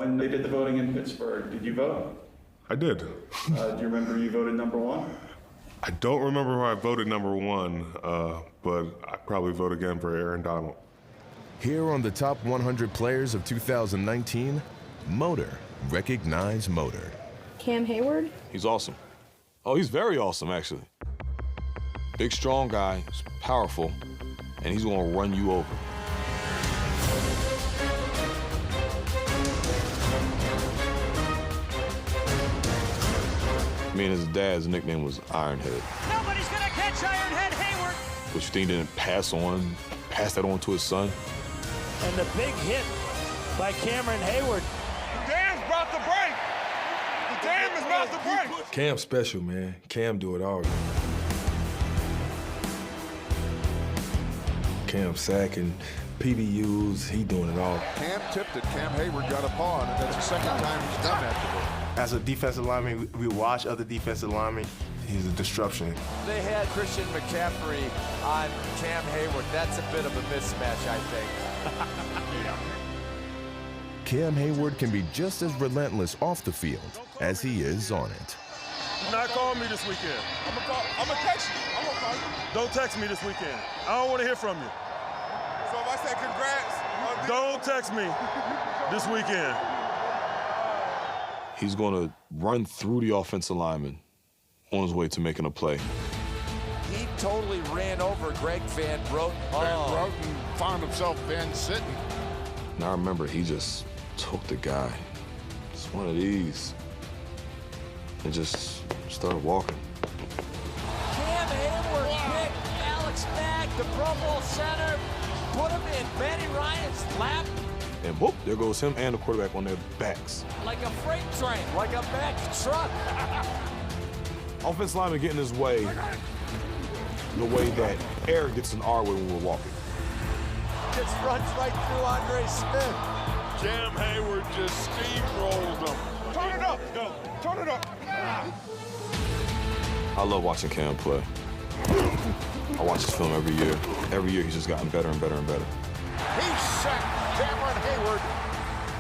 When they did the voting in Pittsburgh, did you vote? I did. Do you remember you voted number one? I don't remember who I voted number one, but I probably vote again for Aaron Donald. Here on the top 100 players of 2019, Motor. Recognize Motor. Cam Heyward? He's awesome. Oh, he's very awesome, actually. Big, strong guy, he's powerful, and he's gonna run you over. Me and his dad's nickname was Ironhead. Nobody's gonna catch Ironhead Heyward! Which thing didn't pass that on to his son. And the big hit by Cameron Heyward. The dam's about to break! The dam is about to break! Cam's special, man. Cam do it all. Cam sacking, PBUs, he doing it all. Cam tipped it, Cam Heyward got a paw, and that's the second time he's done that today. As a defensive lineman, we watch other defensive linemen. He's a disruption. They had Christian McCaffrey on Cam Heyward. That's a bit of a mismatch, I think. Cam Heyward can be just as relentless off the field as he is on it. Do not call me this weekend. I'm gonna text you. I'm gonna call you. Don't text me this weekend. I don't want to hear from you. So if I say congrats, don't text me this weekend. He's gonna run through the offensive lineman on his way to making a play. He totally ran over Greg Van Broten. Van Broten found himself then sitting. And I remember he just took the guy. It's one of these. And just started walking. Cam Heyward picked Alex Mack, the Pro Bowl center, put him in Benny Ryan's lap. And whoop, there goes him and the quarterback on their backs. Like a freight train, like a Mack truck. Offensive lineman getting his way the way that Eric gets in our way when we're walking. Just runs right through Andre Smith. Cam Heyward just steamrolled him. Turn it up, go. Turn it up. I love watching Cam play. I watch his film every year. Every year he's just gotten better and better and better. He sacked Cameron Heyward.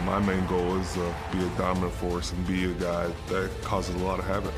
My main goal is to be a dominant force and be a guy that causes a lot of havoc.